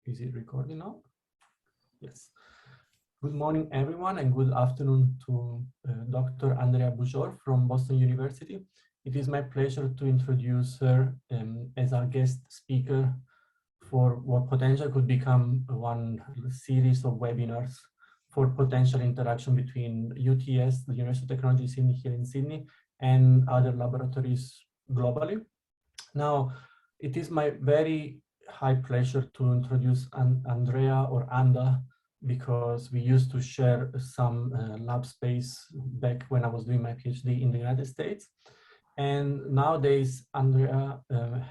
Is it recording now? Yes. Good morning, everyone, and good afternoon to Dr. Andreea Bujor from Boston University. It is my pleasure to introduce her as our guest speaker for what potentially could become one series of webinars for potential interaction between UTS, the University of Technology Sydney here in Sydney, and other laboratories globally. Now, it is my very high pleasure to introduce Andreea or Anda, because we used to share some lab space back when I was doing my PhD in the United States. And nowadays, Andreea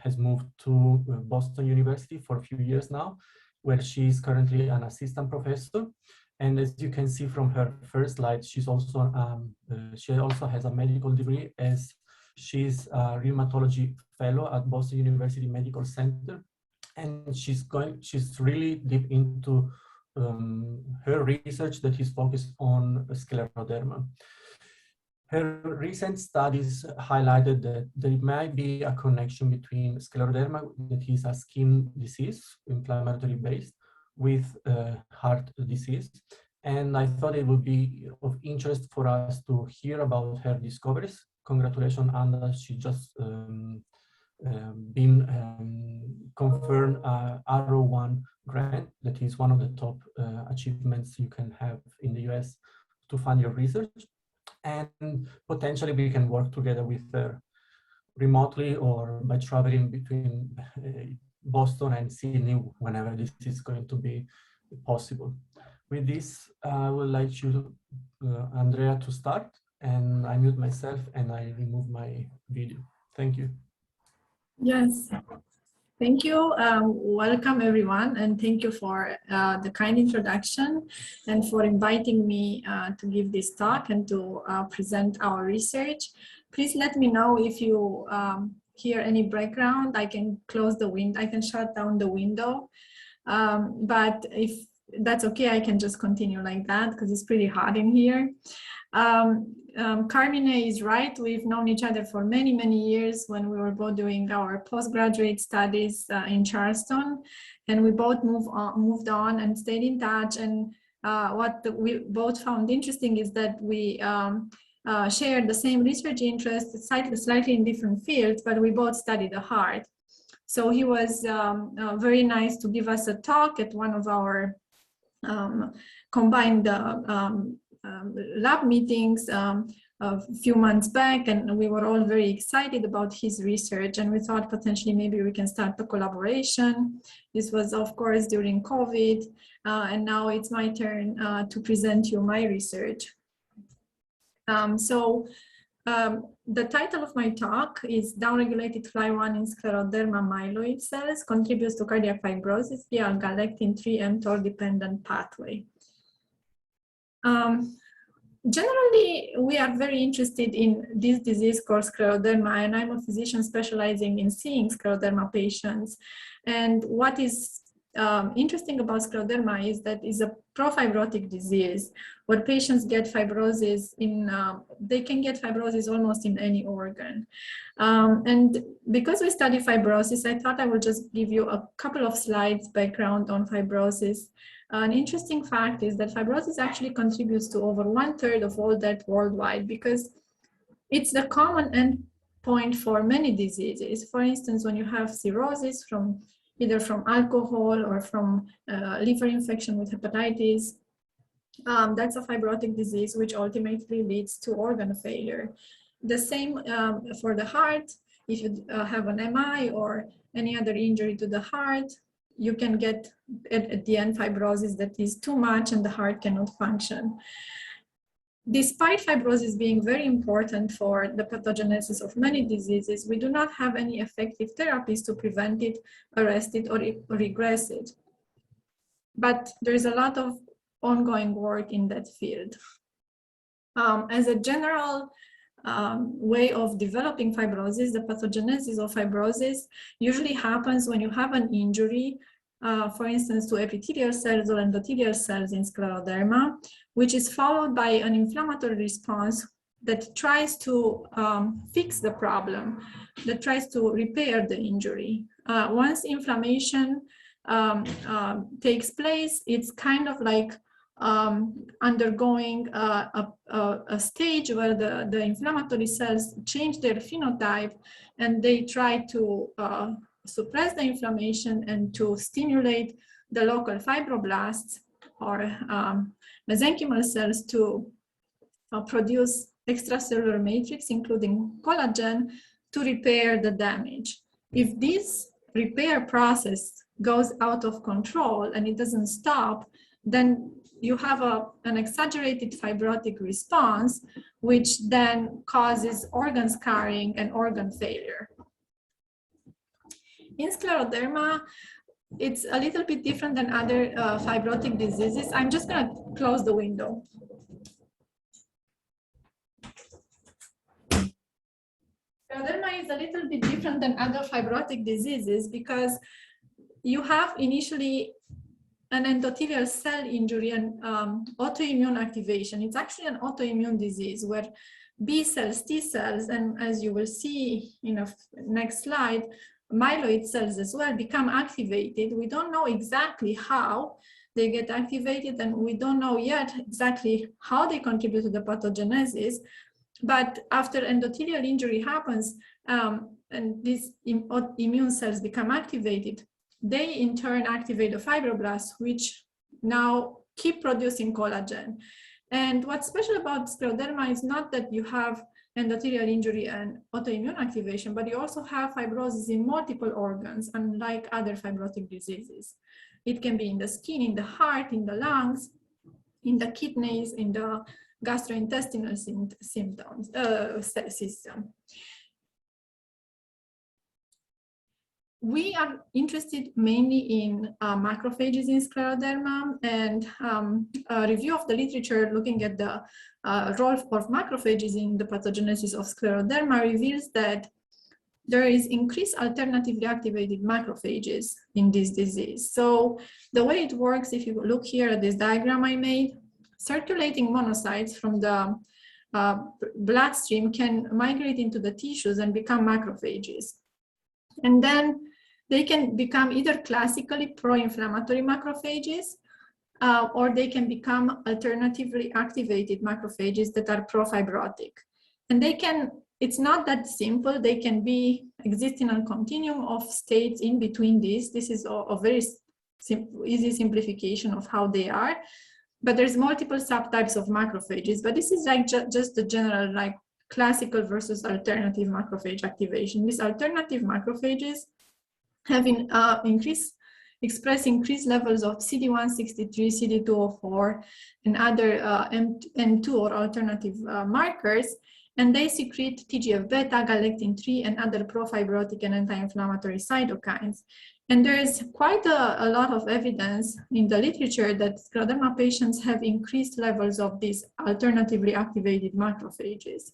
has moved to Boston University for a few years now, where she is currently an assistant professor. And as you can see from her first slide, she's also she also has a medical degree, as she's a rheumatology fellow at Boston University Medical Center. And she's really deep into her research that is focused on scleroderma. Her recent studies highlighted that there might be a connection between scleroderma, that is a skin disease, inflammatory based, with heart disease. And I thought it would be of interest for us to hear about her discoveries. Congratulations, Anna. She just been confirmed R01 grant, that is one of the top achievements you can have in the US to fund your research. And potentially we can work together with her remotely or by traveling between Boston and Sydney whenever this is going to be possible. With this, I would like you, Andreea, to start, and I mute myself and I remove my video. Thank you. Yes, thank you. Welcome everyone, and thank you for the kind introduction and for inviting me to give this talk and to present our research. Please let me know if you hear any background. I can close the window, I can shut down the window, but if that's okay, I can just continue like that because it's pretty hot in here. Carmine is right. We've known each other for many, many years when we were both doing our postgraduate studies in Charleston, and we both moved on and stayed in touch. And what we both found interesting is that we shared the same research interests, slightly in different fields, but we both studied the heart. So he was very nice to give us a talk at one of our combined lab meetings a few months back, and we were all very excited about his research, and we thought potentially maybe we can start a collaboration. This was of course during COVID, and now it's my turn to present you my research. The title of my talk is Downregulated Fli1 in scleroderma myeloid cells contributes to cardiac fibrosis via galectin-3 mTOR-dependent pathway. Generally, we are very interested in this disease called scleroderma, and I'm a physician specializing in seeing scleroderma patients. And what is interesting about scleroderma is that it's a profibrotic disease where patients get fibrosis in, they can get fibrosis almost in any organ. And because we study fibrosis, I thought I would just give you a couple of slides background on fibrosis. An interesting fact is that fibrosis actually contributes to over 1/3 of all death worldwide, because it's the common endpoint for many diseases. For instance, when you have cirrhosis from either from alcohol or from liver infection with hepatitis, that's a fibrotic disease which ultimately leads to organ failure. The same for the heart. If you have an MI or any other injury to the heart, you can get at the end fibrosis that is too much and the heart cannot function. Despite fibrosis being very important for the pathogenesis of many diseases, we do not have any effective therapies to prevent it, arrest it, or regress it. But there is a lot of ongoing work in that field. As a general way of developing fibrosis, the pathogenesis of fibrosis usually happens when you have an injury, for instance, to epithelial cells or endothelial cells in scleroderma, which is followed by an inflammatory response that tries to fix the problem, that tries to repair the injury. Once inflammation takes place, it's kind of like undergoing a stage where the inflammatory cells change their phenotype, and they try to suppress the inflammation and to stimulate the local fibroblasts or mesenchymal cells to produce extracellular matrix, including collagen, to repair the damage. If this repair process goes out of control and it doesn't stop, then you have an exaggerated fibrotic response, which then causes organ scarring and organ failure. In scleroderma, it's a little bit different than other fibrotic diseases. I'm just going to close the window. Scleroderma is a little bit different than other fibrotic diseases because you have initially an endothelial cell injury and autoimmune activation. It's actually an autoimmune disease where B cells, T cells, and as you will see in a next slide, myeloid cells as well become activated. We don't know exactly how they get activated, and we don't know yet exactly how they contribute to the pathogenesis. But after endothelial injury happens and these immune cells become activated, they in turn activate the fibroblasts, which now keep producing collagen. And what's special about scleroderma is not that you have endothelial injury and autoimmune activation, but you also have fibrosis in multiple organs, unlike other fibrotic diseases. It can be in the skin, in the heart, in the lungs, in the kidneys, in the gastrointestinal system. We are interested mainly in macrophages in scleroderma, and a review of the literature looking at the role of macrophages in the pathogenesis of scleroderma reveals that there is increased alternatively activated macrophages in this disease. So the way it works, if you look here at this diagram I made, circulating monocytes from the bloodstream can migrate into the tissues and become macrophages. And then they can become either classically pro-inflammatory macrophages, or they can become alternatively activated macrophages that are pro-fibrotic. And they can, it's not that simple, they can be existing in a continuum of states in between these. This is a very easy simplification of how they are. But there's multiple subtypes of macrophages, but this is like just the general, like classical versus alternative macrophage activation. These alternative macrophages have express increased levels of CD163, CD204, and other M2 or alternative markers, and they secrete TGF-beta, galectin-3, and other pro-fibrotic and anti-inflammatory cytokines. And there is quite a lot of evidence in the literature that scleroderma patients have increased levels of these alternatively activated macrophages.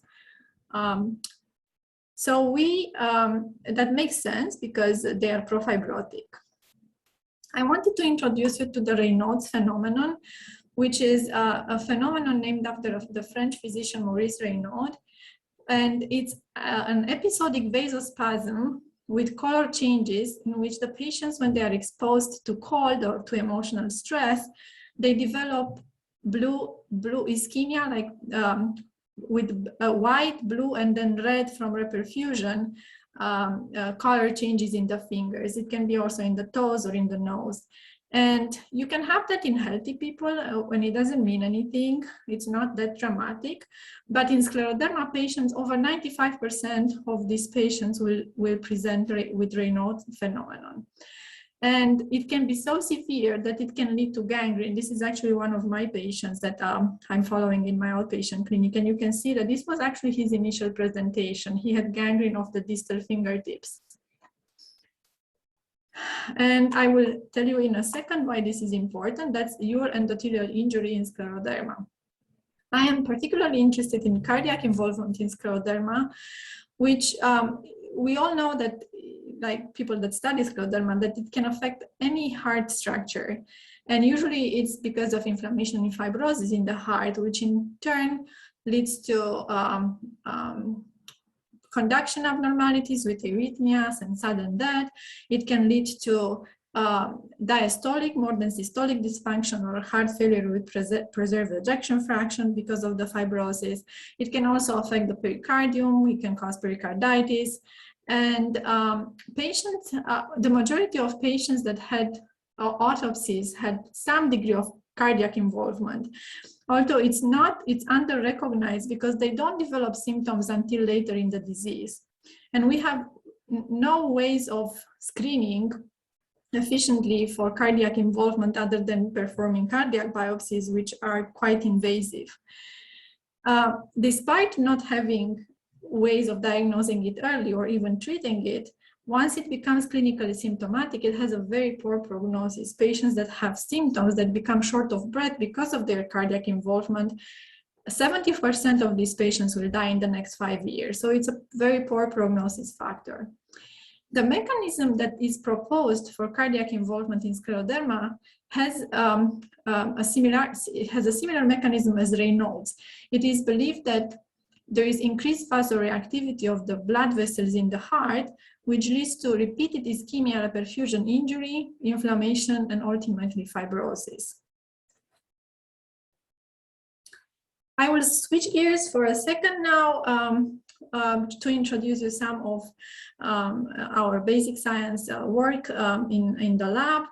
So that makes sense because they are pro-fibrotic. I wanted to introduce you to the Raynaud's phenomenon, which is a phenomenon named after the French physician Maurice Raynaud. And it's an episodic vasospasm with color changes in which the patients, when they are exposed to cold or to emotional stress, they develop blue ischemia, like with white, blue, and then red from reperfusion, color changes in the fingers. It can be also in the toes or in the nose. And you can have that in healthy people when it doesn't mean anything. It's not that dramatic. But in scleroderma patients, over 95% of these patients will present with Raynaud's phenomenon. And it can be so severe that it can lead to gangrene. This is actually one of my patients that I'm following in my outpatient clinic. And you can see that this was actually his initial presentation. He had gangrene of the distal fingertips. And I will tell you in a second why this is important. That's your endothelial injury in scleroderma. I am particularly interested in cardiac involvement in scleroderma, which we all know that, like people that study scleroderma, that it can affect any heart structure. And usually it's because of inflammation and fibrosis in the heart, which in turn leads to conduction abnormalities with arrhythmias and sudden death. It can lead to diastolic more than systolic dysfunction or heart failure with preserved ejection fraction because of the fibrosis. It can also affect the pericardium. It can cause pericarditis. And patients, the majority of patients that had autopsies had some degree of cardiac involvement. Although it's under-recognized because they don't develop symptoms until later in the disease. And we have no ways of screening efficiently for cardiac involvement other than performing cardiac biopsies, which are quite invasive. Despite not having ways of diagnosing it early or even treating it, once it becomes clinically symptomatic, it has a very poor prognosis. Patients that have symptoms that become short of breath because of their cardiac involvement, 70% of these patients will die in the next 5 years. So it's a very poor prognosis factor. The mechanism that is proposed for cardiac involvement in scleroderma has a similar mechanism as Raynaud's. It is believed that there is increased vasoreactivity of the blood vessels in the heart, which leads to repeated ischemia, reperfusion injury, inflammation, and ultimately fibrosis. I will switch gears for a second now to introduce you some of our basic science work in the lab.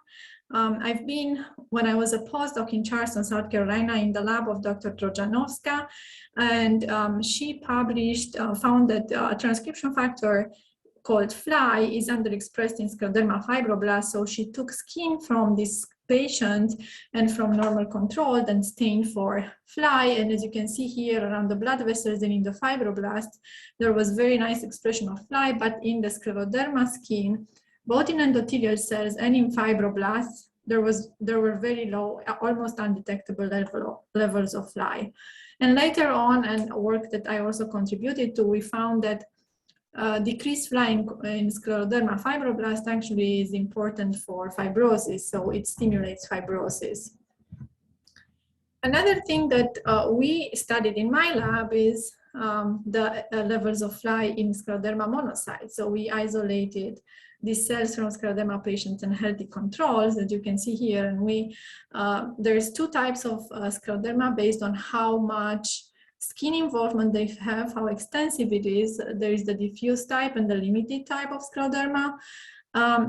I've been, when I was a postdoc in Charleston, South Carolina, in the lab of Dr. Trojanowska, and she published, found that a transcription factor called Fli is underexpressed in scleroderma fibroblasts. So she took skin from this patient and from normal control and stained for Fli. And as you can see here around the blood vessels and in the fibroblasts, there was very nice expression of Fli, but in the scleroderma skin, both in endothelial cells and in fibroblasts, there were very low, almost undetectable levels of Fli. And later on, and work that I also contributed to, we found that decreased Fli in scleroderma fibroblast actually is important for fibrosis, so it stimulates fibrosis. Another thing that we studied in my lab is the levels of Fli in scleroderma monocytes. So we isolated these cells from scleroderma patients and healthy controls, as you can see here. And there's two types of scleroderma based on how much skin involvement they have, how extensive it is. There is the diffuse type and the limited type of scleroderma.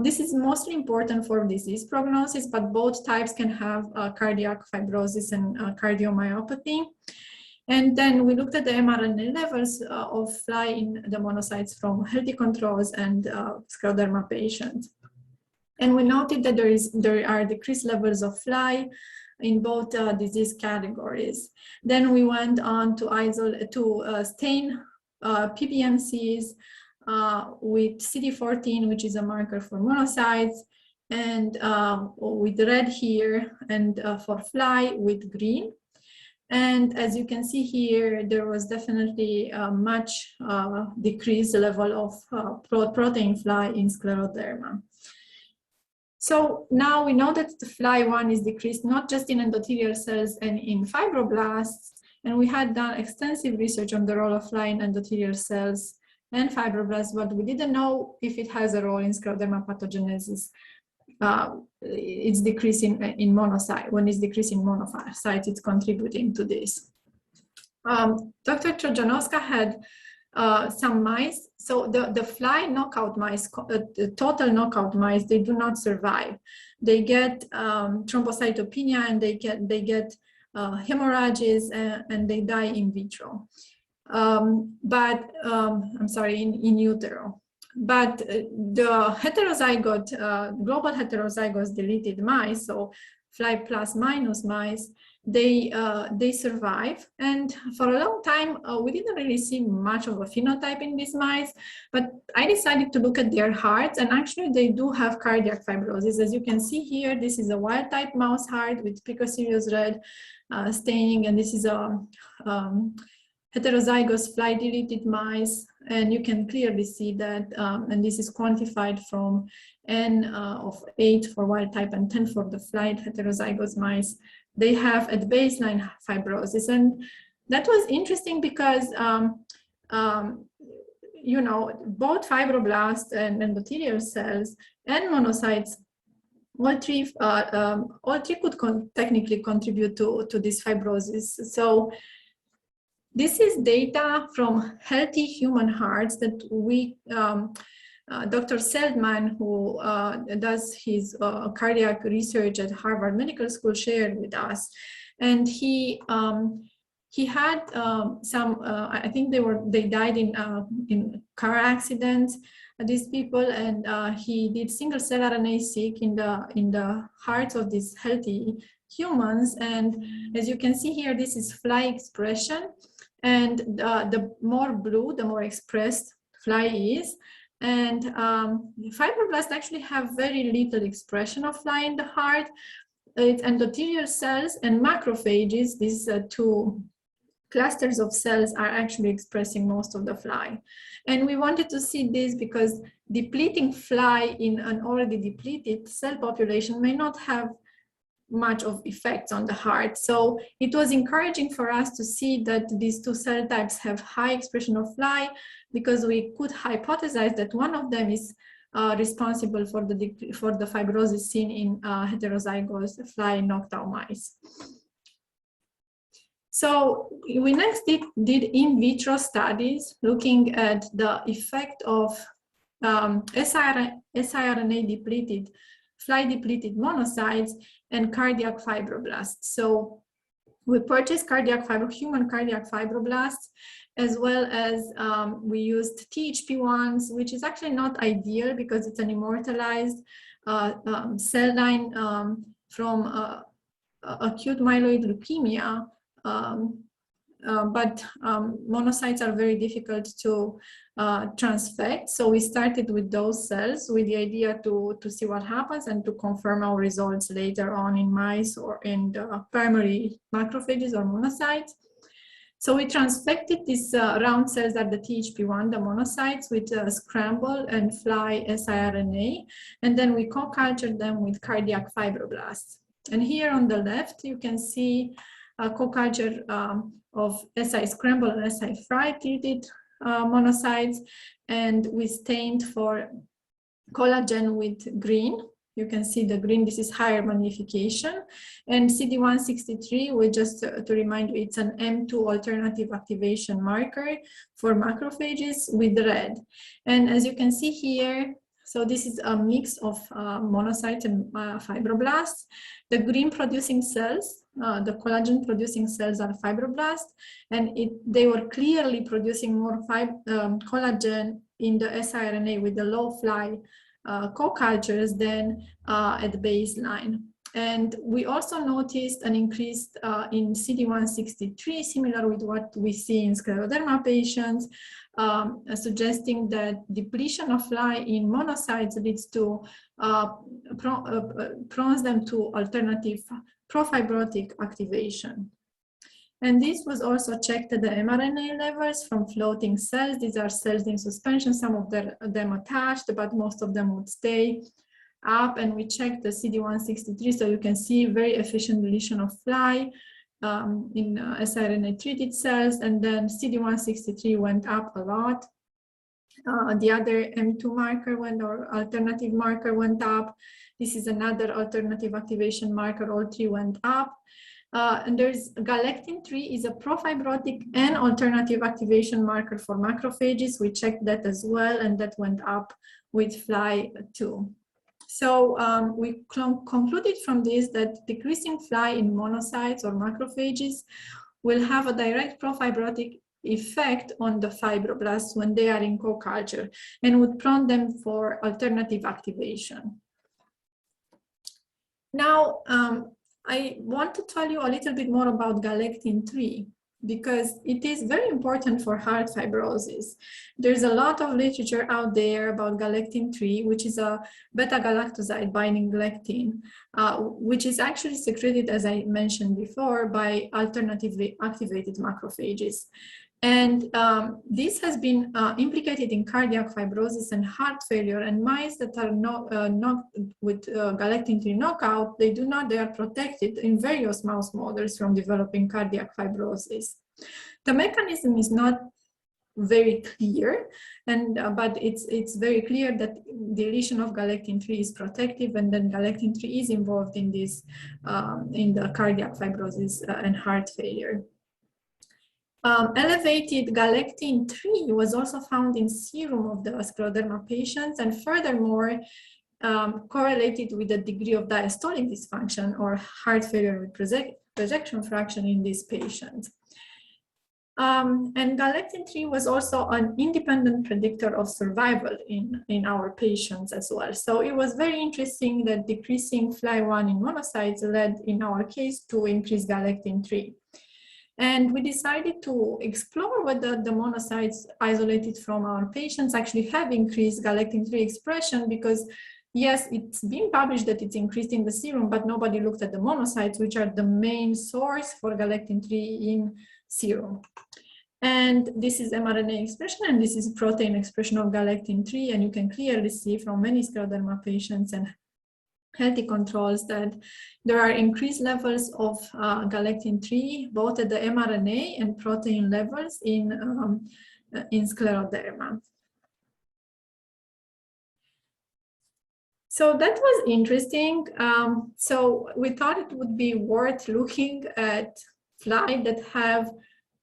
This is mostly important for disease prognosis, but both types can have cardiac fibrosis and cardiomyopathy. And then we looked at the mRNA levels of Fli in the monocytes from healthy controls and scleroderma patients. And we noted that there are decreased levels of Fli in both disease categories. Then we went on to stain PBMCs with CD14, which is a marker for monocytes, and with red here, and for Fli with green. And as you can see here, there was definitely a much decreased level of protein Fli in scleroderma. So now we know that the Fli1 is decreased not just in endothelial cells and in fibroblasts, and we had done extensive research on the role of Fli in endothelial cells and fibroblasts, but we didn't know if it has a role in scleroderma pathogenesis. It's decreasing in monocyte. When it's decreasing monocytes, it's contributing to this. Dr. Trojanowska had some mice. So the Fli knockout mice, the total knockout mice, they do not survive. They get thrombocytopenia and they get hemorrhages and they die in vitro. I'm sorry, in utero. But the heterozygote, global heterozygous deleted mice, so Fli plus minus mice, they survive. And for a long time, we didn't really see much of a phenotype in these mice, but I decided to look at their hearts, and actually they do have cardiac fibrosis. As you can see here, this is a wild type mouse heart with picoserious red staining, and this is a heterozygous Fli deleted mice, and you can clearly see that, and this is quantified from N of 8 for wild type and 10 for the Fli heterozygous mice. They have at baseline fibrosis, and that was interesting because you know, both fibroblasts and endothelial cells and monocytes all three could technically contribute to this fibrosis. So this is data from healthy human hearts that we, Dr. Seldman, who does his cardiac research at Harvard Medical School, shared with us. And he had some, I think they died in car accidents, these people, and he did single cell RNA-seq in the hearts of these healthy humans. And as you can see here, this is Fli expression, and the more blue, the more expressed Fli is. And fibroblasts actually have very little expression of Fli in the heart. It's endothelial cells and macrophages, these two clusters of cells, are actually expressing most of the Fli. And we wanted to see this because depleting Fli in an already depleted cell population may not have much of effects on the heart. So it was encouraging for us to see that these two cell types have high expression of Fli, because we could hypothesize that one of them is responsible for the fibrosis seen in heterozygous Fli knocked out mice. So we next did in vitro studies looking at the effect of siRNA depleted, Fli depleted monocytes and cardiac fibroblasts. So we purchased human cardiac fibroblasts, as well as we used THP1s, which is actually not ideal because it's an immortalized cell line from acute myeloid leukemia. But monocytes are very difficult to transfect. So we started with those cells with the idea to see what happens and to confirm our results later on in mice or in the primary macrophages or monocytes. So we transfected these round cells at the THP1, the monocytes, with scramble and Fli siRNA, and then we co-cultured them with cardiac fibroblasts. And here on the left, you can see a co-culture of SI scramble and SI Fri treated monocytes, and we stained for collagen with green. You can see the green, this is higher magnification. And CD163, we just to remind you, it's an M2 alternative activation marker for macrophages with red. And as you can see here, so this is a mix of monocytes and fibroblasts. The green producing cells, the collagen producing cells are fibroblasts, and they were clearly producing more collagen in the siRNA with the low Fli co-cultures than at baseline. And we also noticed an increase in CD163, similar with what we see in scleroderma patients, suggesting that depletion of Fli in monocytes leads to, prones them to alternative profibrotic activation. And this was also checked at the mRNA levels from floating cells. These are cells in suspension, some of them attached, but most of them would stay up. And we checked the CD163, so you can see very efficient deletion of Fli in siRNA treated cells, and then CD163 went up a lot. The other M2 marker or alternative marker went up. This is another alternative activation marker, all three went up. And there's galectin-3 is a profibrotic and alternative activation marker for macrophages. We checked that as well, and that went up with Fli too. So we concluded from this that decreasing Fli in monocytes or macrophages will have a direct profibrotic effect on the fibroblasts when they are in co-culture and would prompt them for alternative activation. Now, I want to tell you a little bit more about galectin-3 because it is very important for heart fibrosis. There's a lot of literature out there about galectin-3, which is a beta-galactoside binding lectin, which is actually secreted, as I mentioned before, by alternatively activated macrophages. And this has been implicated in cardiac fibrosis and heart failure, and mice that are not with galectin-3 knockout, they are protected in various mouse models from developing cardiac fibrosis. The mechanism is not very clear, and but it's very clear that deletion of galectin-3 is protective, and then galectin-3 is involved in this in the cardiac fibrosis and heart failure. Elevated galectin-3 was also found in serum of the scleroderma patients, and furthermore correlated with the degree of diastolic dysfunction or heart failure with projection fraction in these patients. And galectin-3 was also an independent predictor of survival in our patients as well. So it was very interesting that decreasing Fli1 in monocytes led in our case to increased galectin-3. And we decided to explore whether the monocytes isolated from our patients actually have increased galectin-3 expression, because yes, it's been published that it's increased in the serum, but nobody looked at the monocytes, which are the main source for galectin-3 in serum. And this is mRNA expression, and this is protein expression of galectin-3, and you can clearly see from many scleroderma patients and healthy controls that there are increased levels of galectin-3, both at the mRNA and protein levels in scleroderma. So that was interesting. So we thought it would be worth looking at Fli that have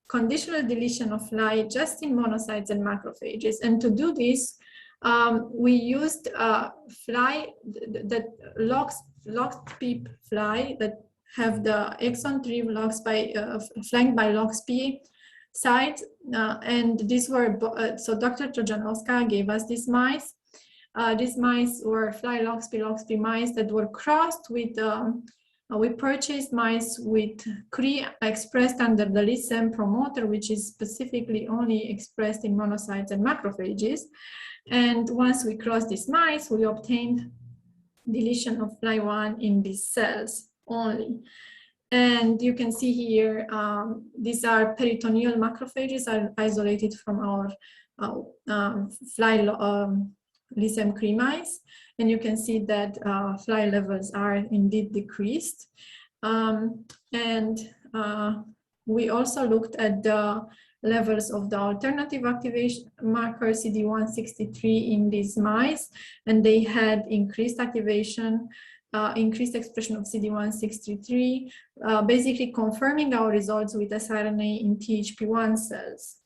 conditional deletion of Fli just in monocytes and macrophages. And to do this, we used Fli that LOXP Fli that have the exon 3 flanked by LOXP sites. And these were, so Dr. Trojanowska gave us these mice. These mice were Fli-LOXP mice that were crossed with, we purchased mice with CRE expressed under the LISM promoter, which is specifically only expressed in monocytes and macrophages. And once we crossed these mice, we obtained deletion of Fli1 in these cells only. And you can see here, these are peritoneal macrophages are isolated from our LISM CRE mice, and you can see that Fli levels are indeed decreased. We also looked at the levels of the alternative activation marker CD163 in these mice, and they had increased activation, increased expression of CD163, basically confirming our results with siRNA in THP1 cells.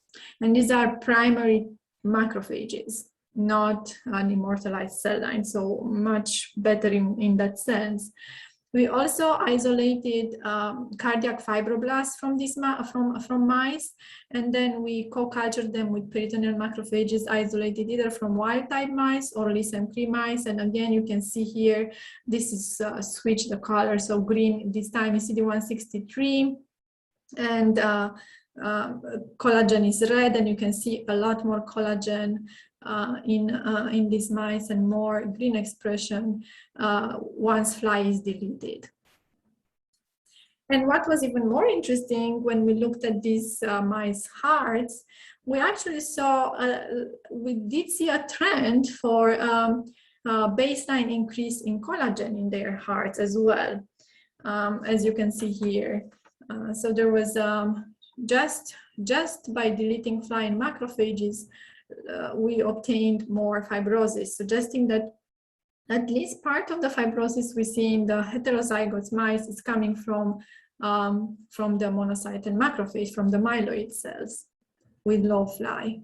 And these are primary macrophages, not an immortalized cell line, so much better in that sense. We also isolated cardiac fibroblasts from these from mice, and then we co-cultured them with peritoneal macrophages isolated either from wild-type mice or LISM CRE mice. And again, you can see here, this is switch the color, so green this time is CD163, and collagen is red, and you can see a lot more collagen in these mice and more green expression once Fli is deleted. And what was even more interesting when we looked at these mice hearts, we actually saw, we did see a trend for baseline increase in collagen in their hearts as well, as you can see here. So there was just by deleting Fli in macrophages, we obtained more fibrosis, suggesting that at least part of the fibrosis we see in the heterozygote mice is coming from the monocyte and macrophage, from the myeloid cells with low Fli.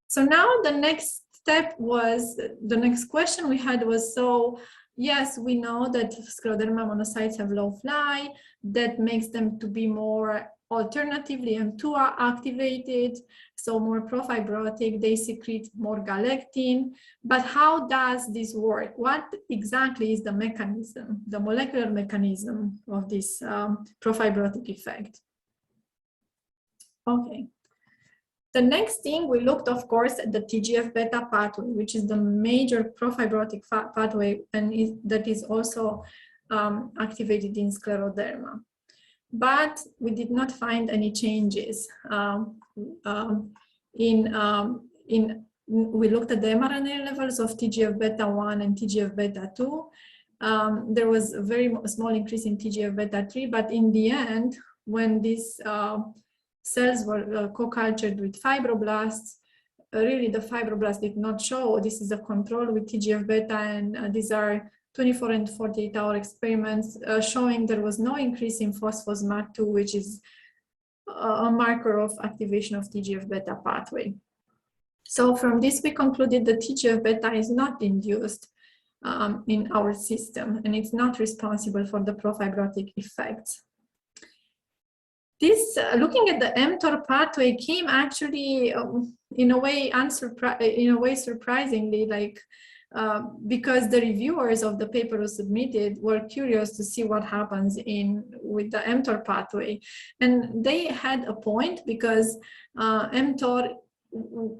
So now the next step was, the next question we had was, so yes, we know that scleroderma monocytes have low Fli, that makes them to be more alternatively mTOR activated, so more profibrotic, they secrete more galectin. But how does this work? What exactly is the mechanism, the molecular mechanism of this profibrotic effect? Okay. The next thing we looked, of course, at the TGF-beta pathway, which is the major profibrotic pathway, and that is also activated in scleroderma. But we did not find any changes. We looked at the mRNA levels of TGF-beta1 and TGF-beta2. There was a very small increase in TGF-beta3, but in the end, when this cells were co-cultured with fibroblasts. Really, the fibroblasts did not show. This is a control with TGF-beta, and these are 24 and 48-hour experiments showing there was no increase in phospho-SMAD2, which is a marker of activation of TGF-beta pathway. So from this, we concluded that TGF-beta is not induced in our system, and it's not responsible for the profibrotic effects. This, looking at the mTOR pathway, came actually in a way surprisingly, like because the reviewers of the paper who submitted were curious to see what happens with the mTOR pathway, and they had a point because mTOR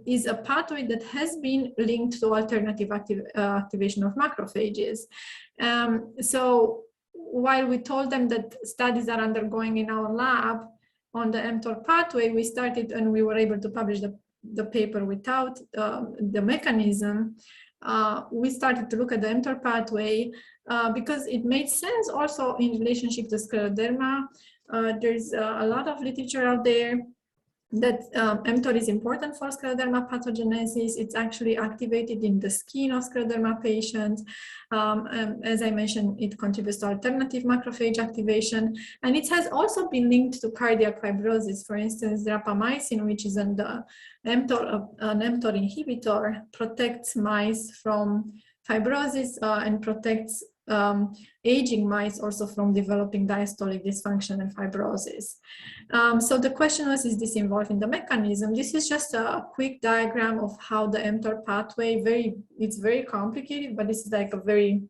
is a pathway that has been linked to alternative activation of macrophages. So while we told them that studies are undergoing in our lab on the mTOR pathway, we started and we were able to publish the paper without the mechanism. We started to look at the mTOR pathway because it made sense also in relationship to scleroderma. There's a lot of literature out there that mTOR is important for scleroderma pathogenesis. It's actually activated in the skin of scleroderma patients. As I mentioned, it contributes to alternative macrophage activation, and it has also been linked to cardiac fibrosis. For instance, rapamycin, which is an mTOR inhibitor, protects mice from fibrosis and protects aging mice also from developing diastolic dysfunction and fibrosis. So the question was, is this involved in the mechanism? This is just a quick diagram of how the mTOR pathway, it's very complicated, but this is like a very,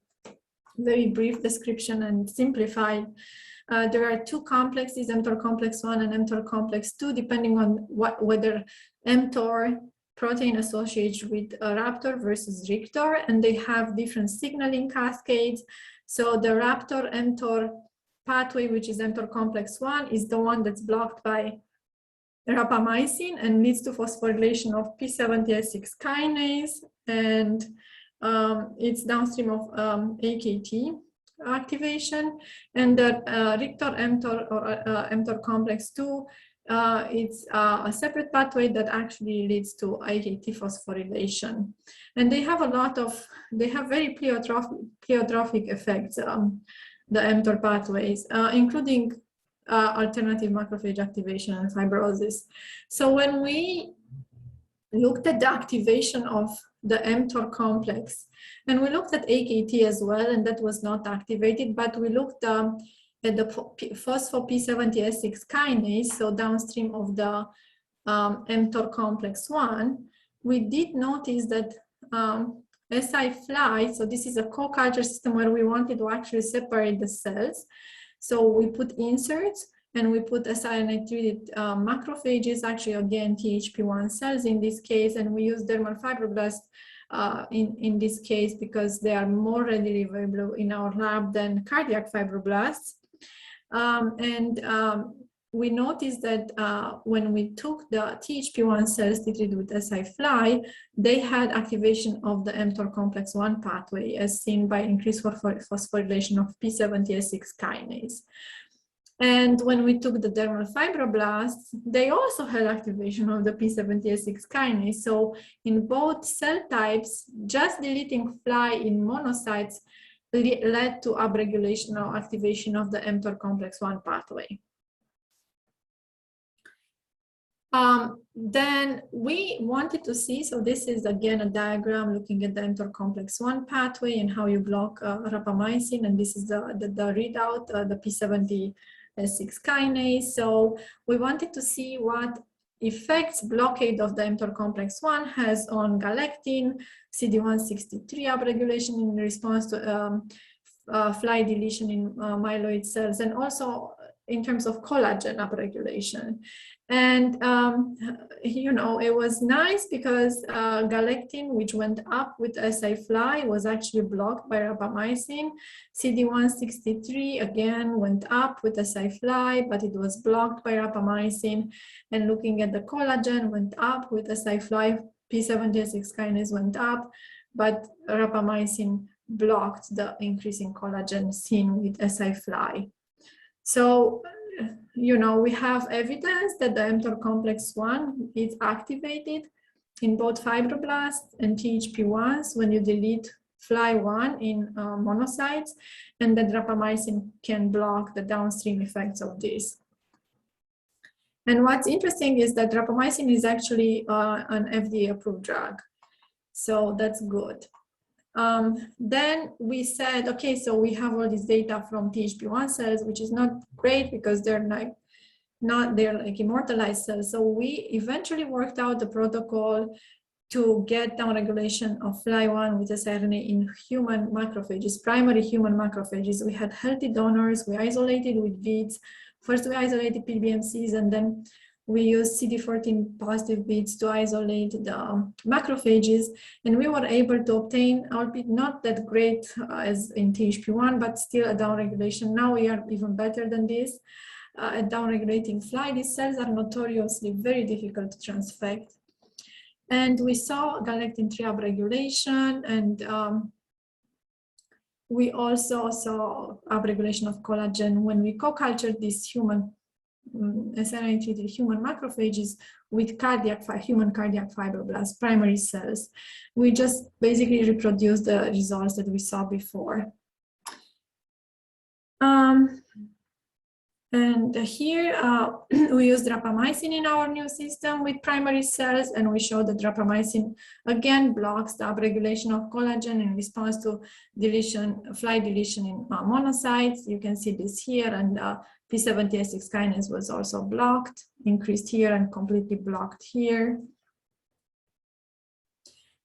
very brief description and simplified. There are two complexes, mTOR complex 1 and mTOR complex 2, depending on whether mTOR protein associated with a raptor versus Richter, and they have different signaling cascades. So the raptor mTOR pathway, which is mTOR complex 1, is the one that's blocked by rapamycin and leads to phosphorylation of P70S6 kinase, and it's downstream of AKT activation. And the Richter mTOR or mTOR complex 2, it's a separate pathway that actually leads to AKT phosphorylation. And they have very pleiotropic effects, the mTOR pathways, including alternative macrophage activation and fibrosis. So when we looked at the activation of the mTOR complex, and we looked at AKT as well, and that was not activated, but we looked at the phospho P70S6 kinase, so downstream of the mTOR complex 1, we did notice that Fli1, so this is a co-culture system where we wanted to actually separate the cells. So we put inserts and we put siRNA-treated macrophages, actually again THP1 cells in this case, and we use dermal fibroblasts in this case because they are more readily available in our lab than cardiac fibroblasts. We noticed that when we took the THP1 cells treated with Fli1, they had activation of the mTOR complex 1 pathway, as seen by increased phosphorylation of P70S6 kinase. And when we took the dermal fibroblasts, they also had activation of the P70S6 kinase. So in both cell types, just deleting Fli1 in monocytes led to upregulation or activation of the mTOR complex 1 pathway. Then we wanted to see, so this is again a diagram looking at the mTOR complex 1 pathway and how you block rapamycin, and this is the readout, the P70S6 kinase. So we wanted to see what effects blockade of the mTOR complex 1 has on galectin, CD163 upregulation in response to Fli1 deletion in myeloid cells, and also in terms of collagen upregulation. And, you know, it was nice because galectin, which went up with Fli1, was actually blocked by rapamycin. CD163, again, went up with Fli1, but it was blocked by rapamycin. And looking at the collagen, went up with Fli1, P70S6 kinase went up, but rapamycin blocked the increase in collagen seen with Fli1. So you know, we have evidence that the mTOR complex 1 is activated in both fibroblasts and THP1s when you delete Fli1 in monocytes, and that rapamycin can block the downstream effects of this. And what's interesting is that rapamycin is actually an FDA-approved drug. So that's good. Then we said, okay, so we have all this data from THP1 cells, which is not great because they're like immortalized cells. So we eventually worked out the protocol to get downregulation of Fli1 with siRNA in human macrophages, primary human macrophages. We had healthy donors, we isolated with beads. First we isolated PBMCs, and then we used CD14 positive beads to isolate the macrophages. And we were able to obtain, albeit not that great as in THP1, but still a downregulation. Now we are even better than this. At downregulating Fli, these cells are notoriously very difficult to transfect. And we saw galectin-3 upregulation, and we also saw upregulation of collagen when we co-cultured these human siRNA-treated human macrophages with human cardiac fibroblasts, primary cells. We just basically reproduced the results that we saw before. And here we used rapamycin in our new system with primary cells, and we showed that rapamycin again blocks the upregulation of collagen in response to deletion, Fli deletion in monocytes. You can see this here, and P70S6 kinase was also blocked, increased here and completely blocked here.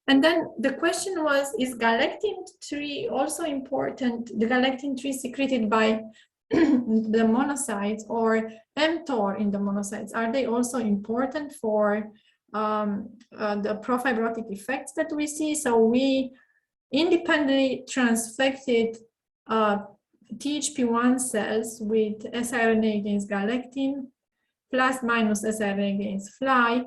And then the question was, is galectin-3 also important? The galectin-3 secreted by the monocytes or mTOR in the monocytes, are they also important for the profibrotic effects that we see? So we independently transfected THP1 cells with siRNA against galectin, plus minus siRNA against Fli,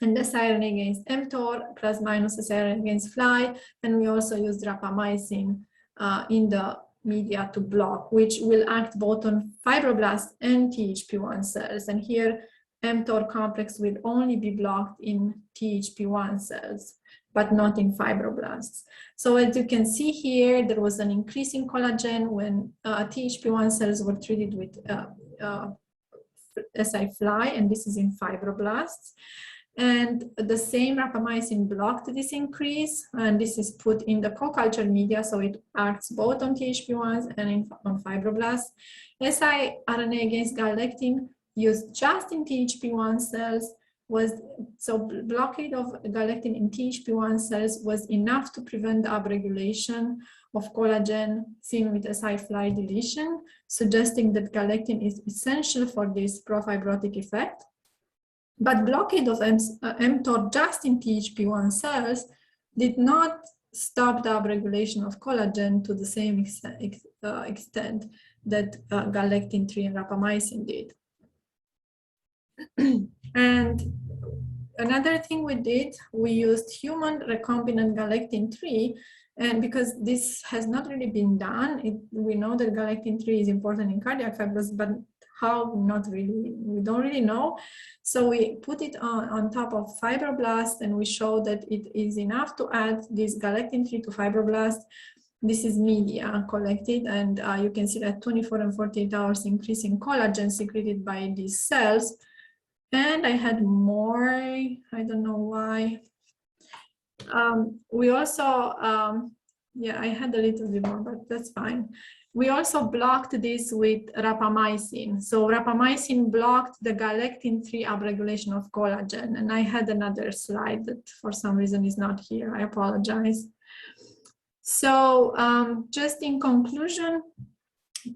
and siRNA against mTOR, plus minus siRNA against Fli, and we also used rapamycin in the media to block, which will act both on fibroblasts and THP1 cells. And here, mTOR complex will only be blocked in THP1 cells, but not in fibroblasts. So as you can see here, there was an increase in collagen when THP1 cells were treated with si-Fli, and this is in fibroblasts. And the same rapamycin blocked this increase, and this is put in the co-culture media, so it acts both on THP1s and on fibroblasts. siRNA against galectin used just in THP1 cells blockade of galectin in THP1 cells was enough to prevent the upregulation of collagen seen with si-Fli deletion, suggesting that galectin is essential for this profibrotic effect. But blockade of mTOR just in THP1 cells did not stop the upregulation of collagen to the same extent that galectin-3 and rapamycin did. And another thing we did, we used human recombinant galectin-3, and because this has not really been done, we know that galectin-3 is important in cardiac fibrosis, but how, not really, we don't really know. So we put it on top of fibroblasts, and we show that it is enough to add this galectin-3 to fibroblasts. This is media collected, and you can see that 24 and 48 hours increase in collagen secreted by these cells. And I had more, I don't know why. We also, yeah, I had a little bit more, but that's fine. We also blocked this with rapamycin. So rapamycin blocked the galectin-3 upregulation of collagen. And I had another slide that for some reason is not here. I apologize. So just in conclusion,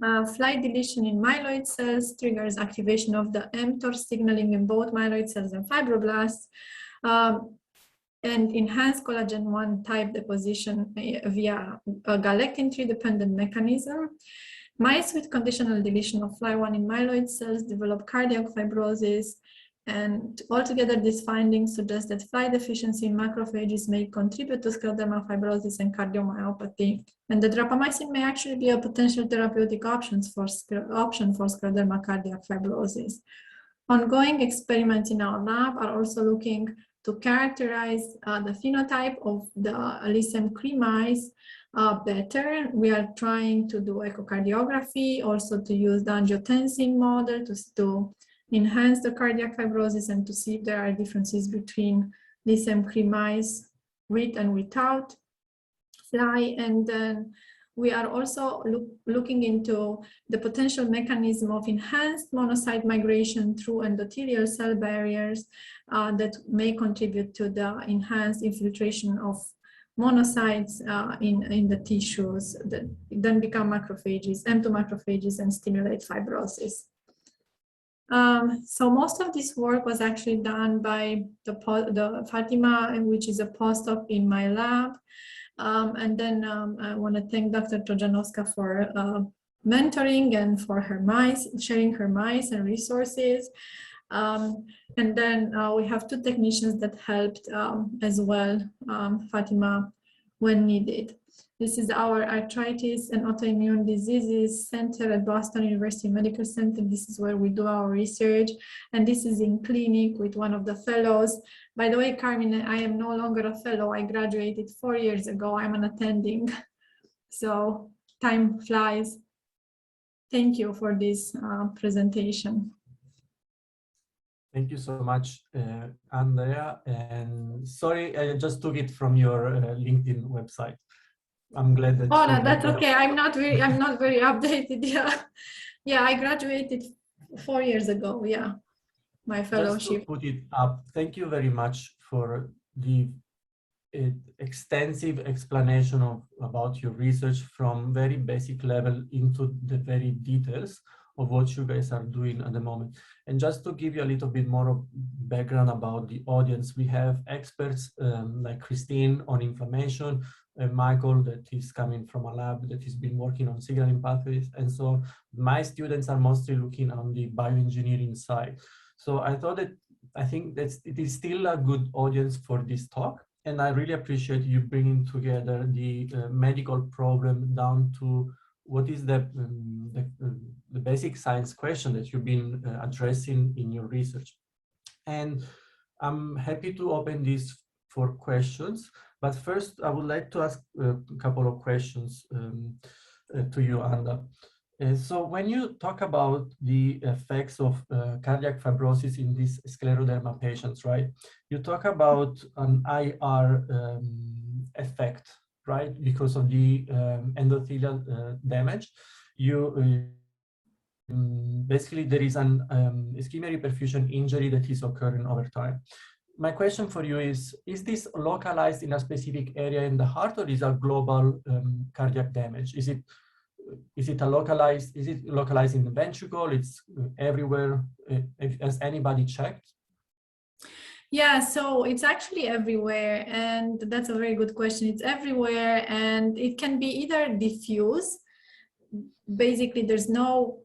Fli deletion in myeloid cells triggers activation of the mTOR signaling in both myeloid cells and fibroblasts, and enhance collagen 1 type deposition via a galectin-3 dependent mechanism. Mice with conditional deletion of Fli1 in myeloid cells develop cardiac fibrosis, And altogether, these findings suggest that Fli deficiency in macrophages may contribute to scleroderma fibrosis and cardiomyopathy, and that rapamycin may actually be a potential therapeutic option for scleroderma cardiac fibrosis. Ongoing experiments in our lab are also looking to characterize the phenotype of the LSM-3 mice better. We are trying to do echocardiography, also to use the angiotensin model to enhance the cardiac fibrosis and to see if there are differences between LSM-3 mice with and without Fli. And then we are also looking into the potential mechanism of enhanced monocyte migration through endothelial cell barriers that may contribute to the enhanced infiltration of monocytes in the tissues that then become macrophages, M2 macrophages, and stimulate fibrosis. So most of this work was actually done by the Fatima, which is a postdoc in my lab. And then I want to thank Dr. Trojanowska for mentoring and for her mice, sharing her mice and resources. And then we have two technicians that helped as well, Fatima, when needed. This is our Arthritis and Autoimmune Diseases Center at Boston University Medical Center. This is where we do our research. And this is in clinic with one of the fellows. By the way, Carmen, I am no longer a fellow. I graduated 4 years ago. I'm an attending. So time flies. Thank you for this presentation. Thank you so much, Andrea. And sorry, I just took it from your LinkedIn website. I'm glad that. Oh, no, that's okay. I'm not very updated. Yeah, yeah. I graduated 4 years ago. Yeah, my fellowship. Just to put it up. Thank you very much for the extensive explanation about your research from very basic level into the very details of what you guys are doing at the moment. And just to give you a little bit more of background about the audience, we have experts like Christine on inflammation, Michael that is coming from a lab that has been working on signaling pathways, and so my students are mostly looking on the bioengineering side. So I think that it is still a good audience for this talk, and I really appreciate you bringing together the medical problem down to what is the basic science question that you've been addressing in your research. And I'm happy to open this for questions, but first I would like to ask a couple of questions to you, Anda. So when you talk about the effects of cardiac fibrosis in these scleroderma patients, right? You talk about an IR effect, right? Because of the endothelial damage. Basically there is an ischemia reperfusion injury that is occurring over time. My question for you is this localized in a specific area in the heart, or is it a global cardiac damage? Is it localized in the ventricle? It's everywhere? Has anybody checked? Yeah, so it's actually everywhere, and that's a very good question. It's everywhere, and it can be either diffuse. Basically, there's no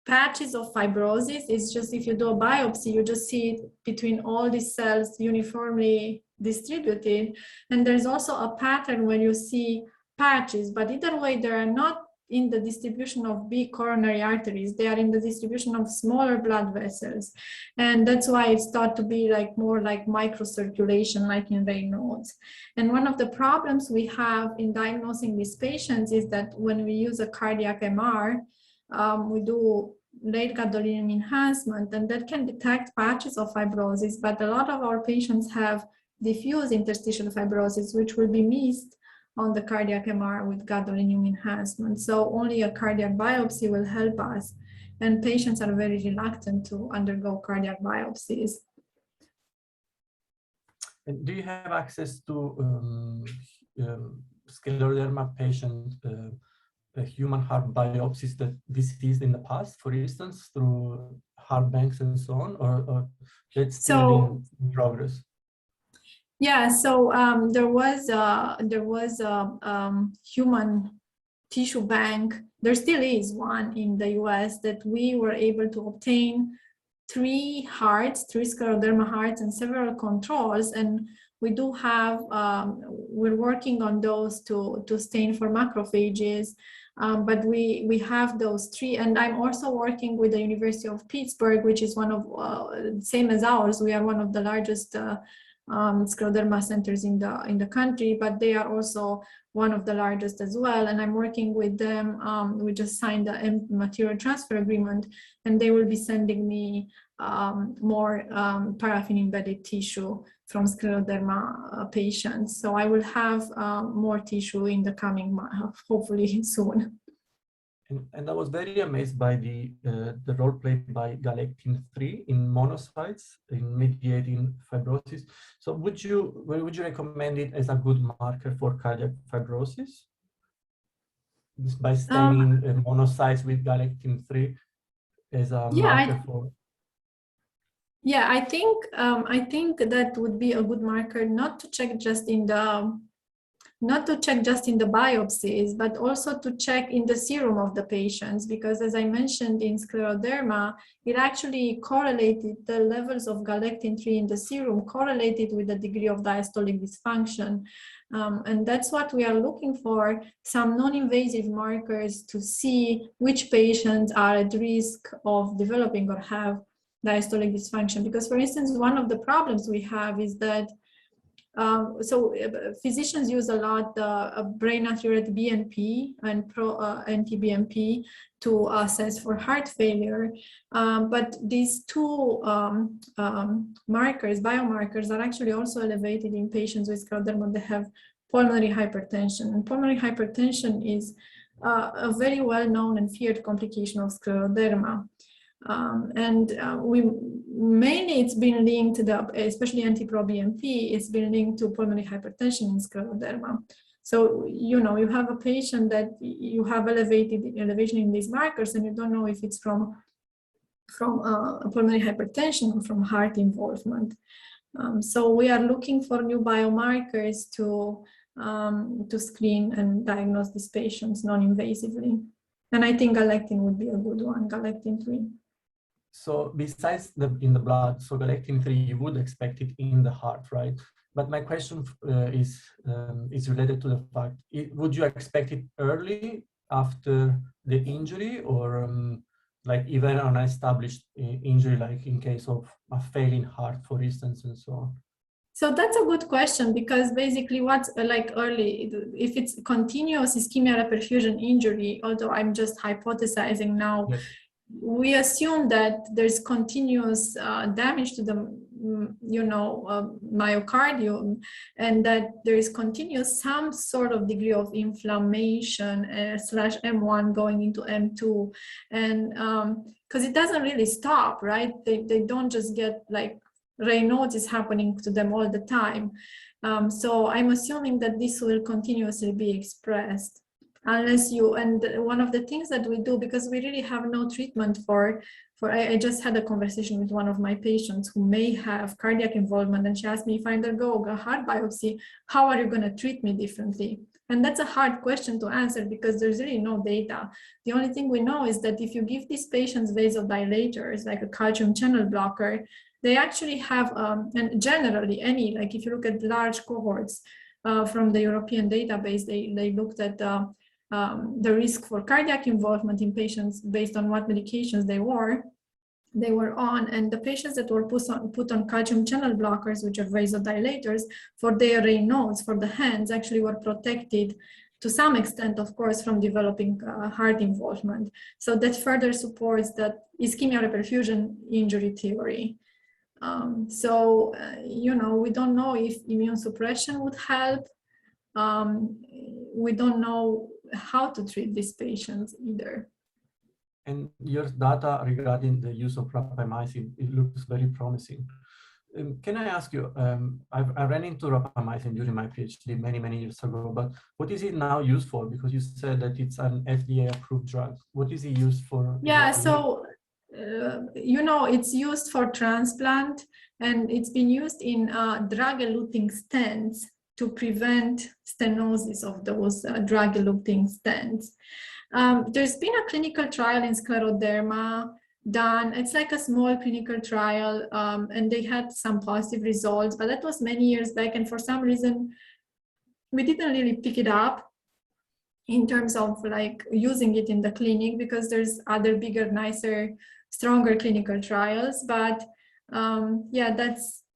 patches of fibrosis. It's just if you do a biopsy, you just see it between all these cells uniformly distributed. And there's also a pattern where you see patches, but either way, they are not in the distribution of big coronary arteries. They are in the distribution of smaller blood vessels. And that's why it's thought to be more like microcirculation, like in Raynaud's. And one of the problems we have in diagnosing these patients is that when we use a cardiac MR, we do late gadolinium enhancement, and that can detect patches of fibrosis, but a lot of our patients have diffuse interstitial fibrosis, which will be missed on the cardiac MR with gadolinium enhancement. So only a cardiac biopsy will help us, and patients are very reluctant to undergo cardiac biopsies. And do you have access to scleroderma patient human heart biopsies that deceased in the past, for instance, through heart banks and so on, or that's still in progress? Yeah, so there was a human tissue bank. There still is one in the US that we were able to obtain three scleroderma hearts and several controls, and we do have, we're working on those to stain for macrophages, but we have those three. And I'm also working with the University of Pittsburgh, which is one of, same as ours, we are one of the largest scleroderma centers in the country, but they are also one of the largest as well. And I'm working with them. We just signed the material transfer agreement, and they will be sending me more paraffin embedded tissue from scleroderma patients. So I will have more tissue in the coming month, hopefully soon. And I was very amazed by the role played by galectin-3 in monocytes in mediating fibrosis. So would you recommend it as a good marker for cardiac fibrosis? By staining monocytes with galectin-3 as a marker for? Yeah, I think that would be a good marker, not to check just in the biopsies, but also to check in the serum of the patients, because as I mentioned in scleroderma, it actually correlated, the levels of galectin-3 in the serum correlated with the degree of diastolic dysfunction. And that's what we are looking for, some non-invasive markers to see which patients are at risk of developing or have diastolic dysfunction. Because for instance, one of the problems we have is that physicians use a lot brain natriuretic BNP and NT-BNP to assess for heart failure. But these two biomarkers are actually also elevated in patients with scleroderma that have pulmonary hypertension. And pulmonary hypertension is a very well-known and feared complication of scleroderma. Mainly it's been linked to especially NT-proBNP, it's been linked to pulmonary hypertension in scleroderma. So, you know, you have a patient that you have elevation in these markers, and you don't know if it's from pulmonary hypertension or from heart involvement. So we are looking for new biomarkers to screen and diagnose these patients non-invasively. And I think galectin would be a good one, galectin-3. So besides in the blood, so galectin-3, you would expect it in the heart, right? But my question is related to the fact, would you expect it early after the injury, or like even an established injury, like in case of a failing heart, for instance, and so on? So that's a good question, because basically what's like early, if it's continuous ischemia reperfusion injury, although I'm just hypothesizing now, yes, we assume that there's continuous damage to the myocardium, and that there is continuous some sort of degree of inflammation slash M1 going into M2, and because it doesn't really stop, right? They don't just get like Raynaud's is happening to them all the time. So I'm assuming that this will continuously be expressed. Unless and one of the things that we do, because we really have no treatment I just had a conversation with one of my patients who may have cardiac involvement, and she asked me, if I undergo a heart biopsy, how are you going to treat me differently? And that's a hard question to answer, because there's really no data. The only thing we know is that if you give these patients vasodilators, like a calcium channel blocker, they actually have, and generally like if you look at large cohorts from the European database, they looked at the risk for cardiac involvement in patients based on what medications they were on, and the patients that were put on calcium channel blockers, which are vasodilators, for their Raynaud's, for the hands, actually were protected to some extent, of course, from developing heart involvement. So that further supports that ischemia reperfusion injury theory. We don't know if immune suppression would help. We don't know how to treat these patients either. And your data regarding the use of rapamycin, it looks very promising. Can I ask you, I ran into rapamycin during my PhD many years ago, but what is it now used for? Because you said that it's an FDA-approved drug. What is it used for? Yeah, so, it's used for transplant, and it's been used in drug-eluting stents to prevent stenosis of those drug-eluting stents. There's been a clinical trial in scleroderma done. It's like a small clinical trial, and they had some positive results, but that was many years back. And for some reason, we didn't really pick it up in terms of like using it in the clinic, because there's other bigger, nicer, stronger clinical trials. But yeah,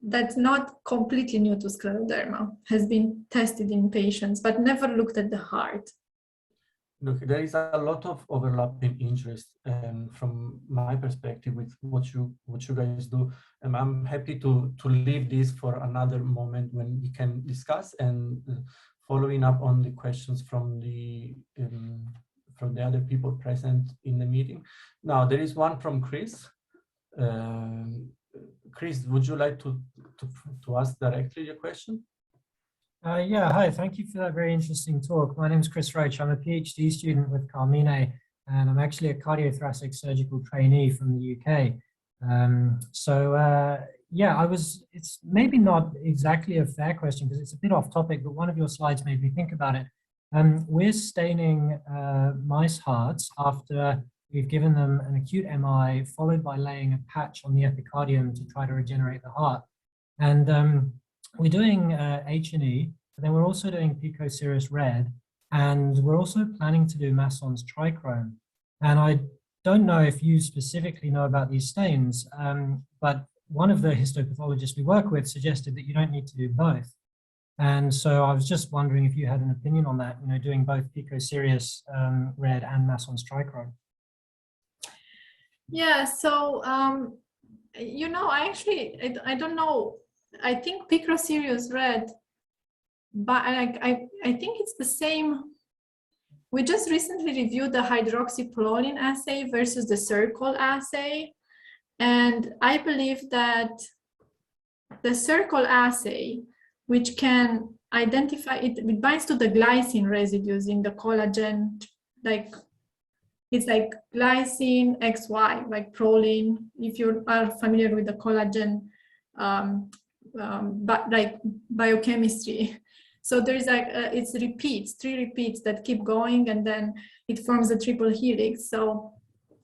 that's not completely new to scleroderma, has been tested in patients, but never looked at the heart. Look, there is a lot of overlapping interest, from my perspective with what you guys do. And I'm happy to leave this for another moment when we can discuss, and following up on the questions from the other people present in the meeting. Now, there is one from Chris. Chris, would you like to ask directly your question? Yeah, hi, thank you for that very interesting talk. My name is Chris Roach. I'm a PhD student with Carmine, and I'm actually a cardiothoracic surgical trainee from the UK. Yeah, it's maybe not exactly a fair question because it's a bit off topic, but one of your slides made me think about it. We're staining mice hearts after we've given them an acute MI, followed by laying a patch on the epicardium to try to regenerate the heart. And we're doing H&E, but then we're also doing picoserous red, and we're also planning to do Masson's trichrome. And I don't know if you specifically know about these stains, but one of the histopathologists we work with suggested that you don't need to do both. And so I was just wondering if you had an opinion on that, you know, doing both picoserous red and Masson's trichrome. Yeah, so, you know, I don't know. I think picoserous red, but I think it's the same. We just recently reviewed the hydroxyproline assay versus the circle assay. And I believe that the circle assay, which can identify, it binds to the glycine residues in the collagen, like it's like glycine XY, like proline, if you are familiar with the collagen, but like biochemistry. So there's like, it's repeats, 3 repeats that keep going, and then it forms a triple helix. So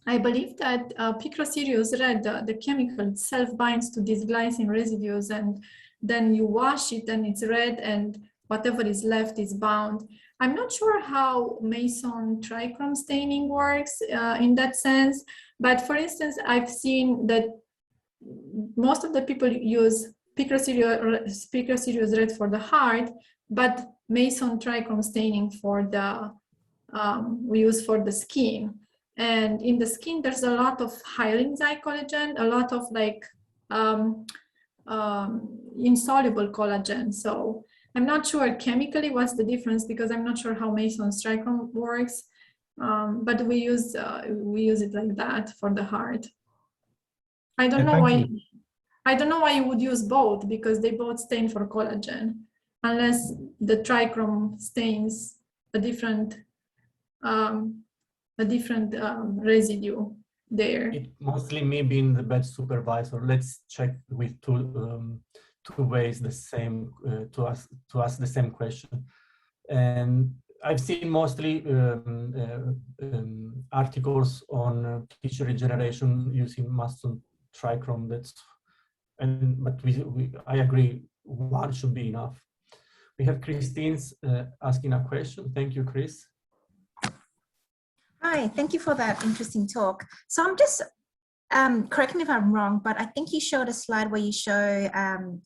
I believe that picoserous red, the chemical itself binds to these glycine residues, and then you wash it and it's red, and whatever is left is bound. I'm not sure how Mason trichrome staining works in that sense, but for instance, I've seen that most of the people use picoserous red for the heart, but Mason trichrome staining for the, we use for the skin. And in the skin, there's a lot of hyaline collagen, a lot of like insoluble collagen. So I'm not sure chemically what's the difference, because I'm not sure how Mason's trichrome works, but we use it like that for the heart. I don't know why. I don't know why you would use both, because they both stain for collagen, unless the trichrome stains a different residue there. It mostly me being the bad supervisor. Let's check with two ways the same to ask the same question. And I've seen mostly articles on tissue regeneration using Masson trichrome. But I agree, one should be enough. We have Christine's asking a question. Thank you, Chris. Hi, thank you for that interesting talk. So I'm just, correct me if I'm wrong, but I think you showed a slide where you show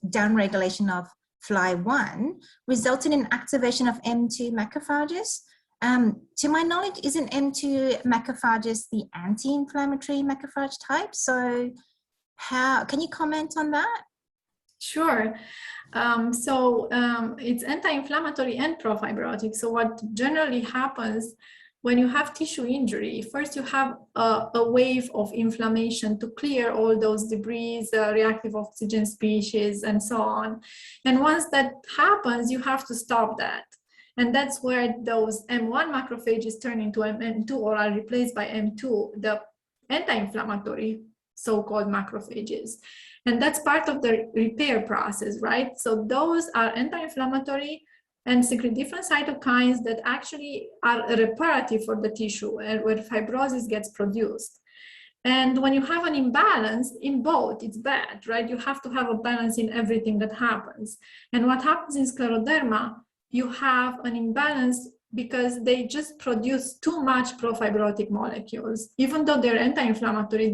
downregulation of Fli1 resulting in activation of M2 macrophages. To my knowledge, isn't M2 macrophages the anti-inflammatory macrophage type? So can you comment on that? Sure. It's anti-inflammatory and pro-fibrotic. So what generally happens when you have tissue injury, first you have a wave of inflammation to clear all those debris, reactive oxygen species, and so on. And once that happens, you have to stop that. And that's where those M1 macrophages turn into M2 or are replaced by M2, the anti-inflammatory so-called macrophages. And that's part of the repair process, right? So those are anti-inflammatory and secrete different cytokines that actually are reparative for the tissue and where fibrosis gets produced. And when you have an imbalance in both, it's bad, right? You have to have a balance in everything that happens. And what happens in scleroderma, you have an imbalance because they just produce too much profibrotic molecules. Even though they're anti-inflammatory,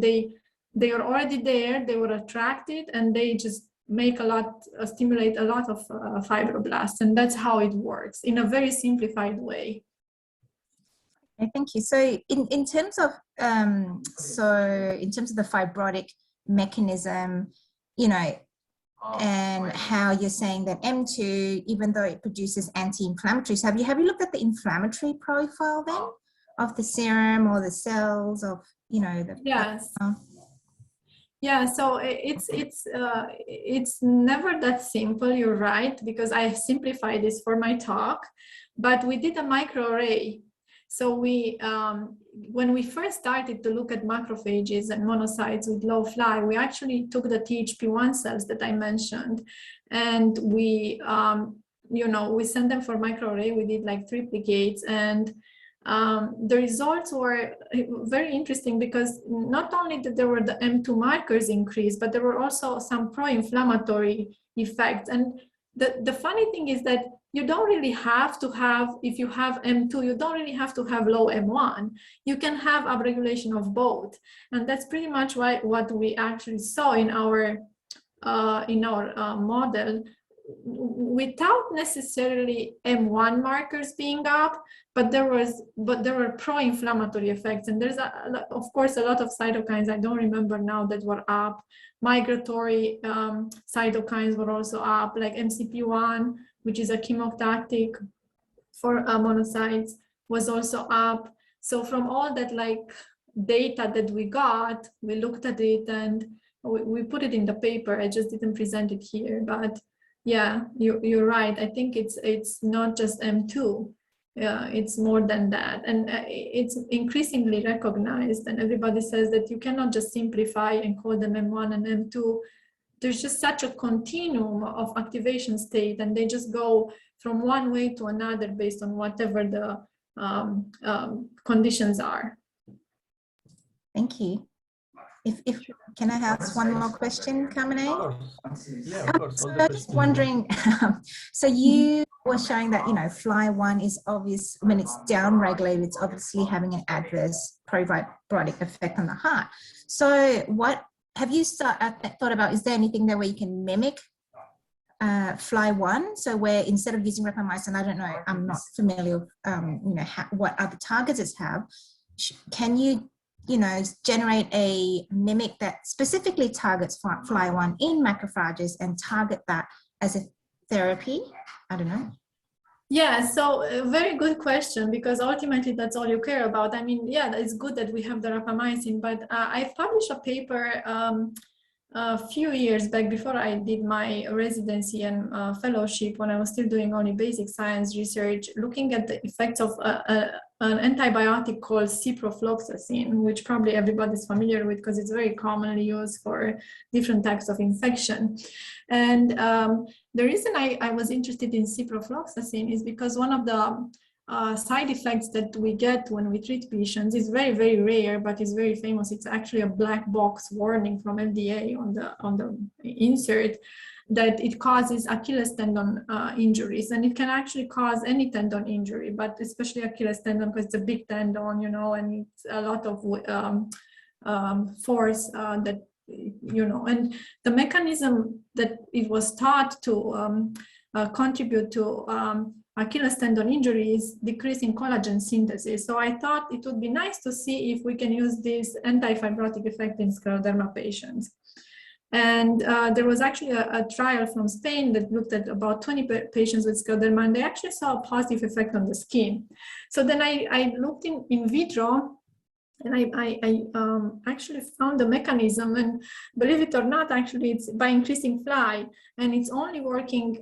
they are already there, they were attracted, and they just make a lot, stimulate a lot of fibroblasts. And that's how it works in a very simplified way. Okay, thank you. So in terms of the fibrotic mechanism, you know, and how you're saying that M2, even though it produces anti-inflammatories, have you looked at the inflammatory profile then of the serum or the cells of, you know, the yes. Yeah, so it's never that simple, you're right, because I simplified this for my talk, but we did a microarray. So we, when we first started to look at macrophages and monocytes with low Fli, we actually took the THP1 cells that I mentioned, and we, you know, we sent them for microarray. We did like triplicates, and the results were very interesting because not only that there were the M2 markers increased, but there were also some pro-inflammatory effects. And the funny thing is that you don't really have to have, if you have M2, you don't really have to have low M1. You can have upregulation of both. And that's pretty much what we actually saw in our model, without necessarily M1 markers being up, but there were pro-inflammatory effects. And there's, of course, a lot of cytokines, I don't remember now, that were up. Migratory cytokines were also up, like MCP1, which is a chemotactic for monocytes, was also up. So from all that like data that we got, we looked at it and we put it in the paper. I just didn't present it here, but yeah, you're right. I think it's not just M2. It's more than that, and it's increasingly recognized, and everybody says that you cannot just simplify and call them M1 and M2. There's just such a continuum of activation state, and they just go from one way to another based on whatever the conditions are. Thank you. If can I ask one more question, Kamine? Yeah, of course. So I'm just wondering, so you were showing that, you know, Fli1 is obvious, when it's downregulated, it's obviously having an adverse probiotic effect on the heart. So what have you thought about, is there anything there where you can mimic Fli1? So where instead of using rapamycin, I don't know, I'm not familiar with, you know, what other targets it have, can you know, generate a mimic that specifically targets Fli1 in macrophages and target that as a therapy? I don't know. Yeah, so a very good question, because ultimately that's all you care about. I mean, yeah, it's good that we have the rapamycin, but I've published a paper a few years back before I did my residency and fellowship, when I was still doing only basic science research, looking at the effects of an antibiotic called ciprofloxacin, which probably everybody's familiar with because it's very commonly used for different types of infection. And the reason I was interested in ciprofloxacin is because one of the side effects that we get when we treat patients is very, very rare, but is very famous. It's actually a black box warning from FDA on the insert, that it causes Achilles tendon injuries, and it can actually cause any tendon injury, but especially Achilles tendon because it's a big tendon, you know, and it's a lot of force that, you know, and the mechanism that it was thought to contribute to Achilles tendon injuries, decreasing collagen synthesis. So I thought it would be nice to see if we can use this anti-fibrotic effect in scleroderma patients. And there was actually a trial from Spain that looked at about 20 patients with scleroderma, and they actually saw a positive effect on the skin. So then I looked in vitro, and I actually found the mechanism, and believe it or not, actually it's by increasing Fli, and it's only working.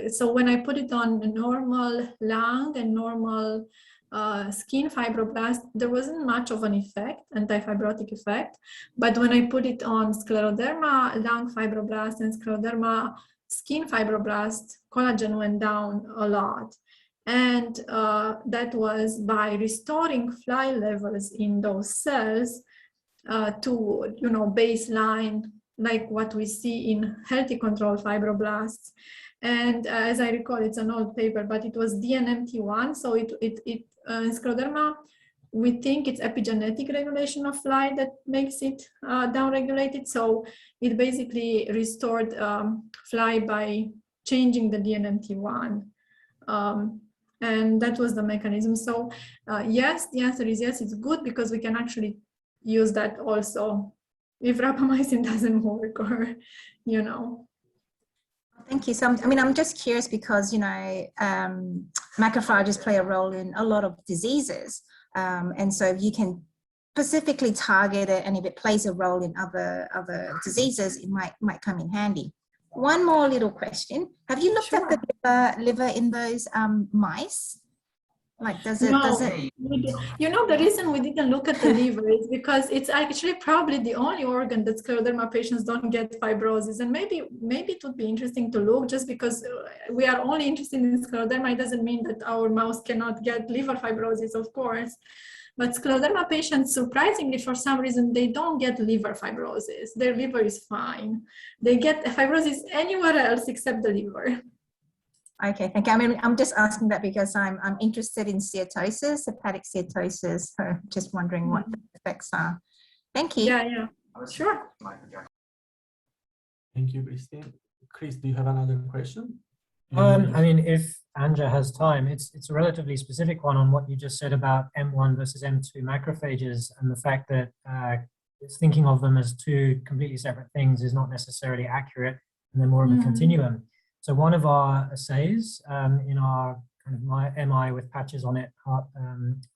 So when I put it on a normal lung and normal skin fibroblast, there wasn't much of an effect, anti-fibrotic effect. But when I put it on scleroderma lung fibroblast and scleroderma skin fibroblast, collagen went down a lot. And that was by restoring Fli levels in those cells. to, baseline, like what we see in healthy control fibroblasts. And as I recall, it's an old paper, but it was DNMT1. So in scleroderma, we think it's epigenetic regulation of Fli that makes it downregulated. So it basically restored Fli by changing the DNMT1. And that was the mechanism. So yes, the answer is yes, it's good because we can actually use that also if rapamycin doesn't work, or, Thank you. So, I'm just curious because, macrophages play a role in a lot of diseases. And so if you can specifically target it, and if it plays a role in other diseases, it might come in handy. One more little question. Have you looked at the liver in those mice? Like, does it? The reason we didn't look at the liver is because it's actually probably the only organ that scleroderma patients don't get fibrosis. And maybe it would be interesting to look, just because we are only interested in scleroderma. It doesn't mean that our mouse cannot get liver fibrosis, of course. But scleroderma patients, surprisingly, for some reason, they don't get liver fibrosis. Their liver is fine. They get fibrosis anywhere else except the liver. Okay, thank you. I'm just asking that because I'm interested in steatosis, hepatic steatosis. So just wondering what the effects are. Thank you. Yeah, sure. Thank you, Christine. Chris, do you have another question? If Andreea has time, it's a relatively specific one on what you just said about M1 versus M2 macrophages, and the fact that thinking of them as two completely separate things is not necessarily accurate, and they're more of a continuum. So one of our assays in our kind of MI with patches on it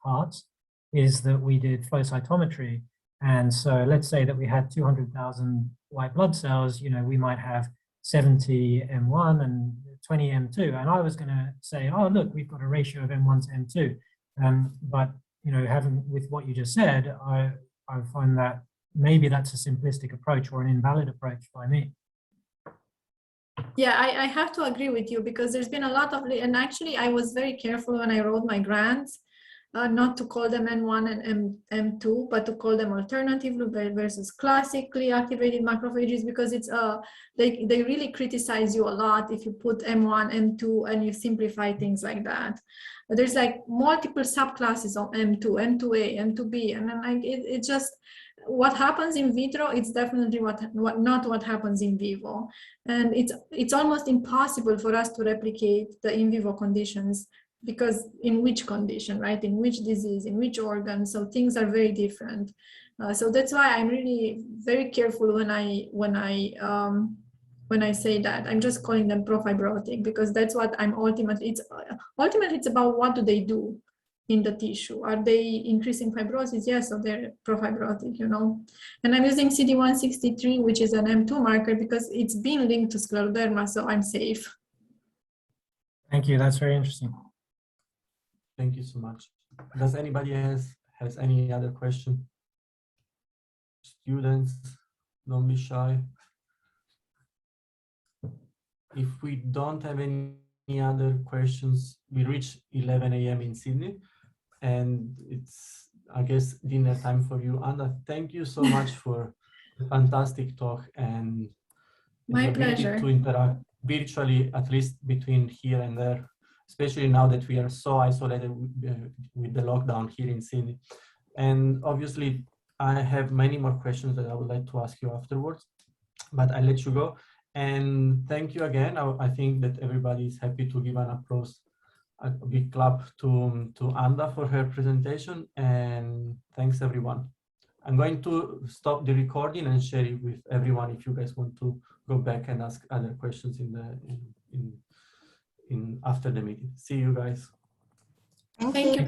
hearts is that we did flow cytometry. And so let's say that we had 200,000 white blood cells, we might have 70 M1 and 20 M2. And I was going to say, oh, look, we've got a ratio of M1 to M2. But, with what you just said, I find that maybe that's a simplistic approach or an invalid approach by me. Yeah, I have to agree with you, because there's been a lot of, and actually I was very careful when I wrote my grants, not to call them N1 and M2, but to call them alternatively versus classically activated macrophages, because it's they really criticize you a lot if you put M1, M2, and you simplify things like that. But there's like multiple subclasses of M2, M2A, M2B, and then like it just, what happens in vitro, it's definitely not what happens in vivo. And it's almost impossible for us to replicate the in vivo conditions, because in which condition, right? In which disease, in which organ? So things are very different. So that's why I'm really very careful when I say that. I'm just calling them profibrotic, because that's what I'm ultimately it's about what do they do in the tissue. Are they increasing fibrosis? Yes, so they're profibrotic, And I'm using CD163, which is an M2 marker, because it's been linked to scleroderma, so I'm safe. Thank you, that's very interesting. Thank you so much. Does anybody else has any other question? Students, don't be shy. If we don't have any other questions, we reach 11 a.m. in Sydney, and it's, I guess, dinner time for you. Anna, thank you so much for a fantastic talk and my the ability pleasure to interact virtually, at least between here and there, especially now that we are so isolated with the lockdown here in Sydney. And obviously, I have many more questions that I would like to ask you afterwards, but I'll let you go. And thank you again. I think that everybody is happy to give an applause, a big clap to Anda for her presentation, and thanks everyone. I'm going to stop the recording and share it with everyone if you guys want to go back and ask other questions in after the meeting. See you guys. Thank you.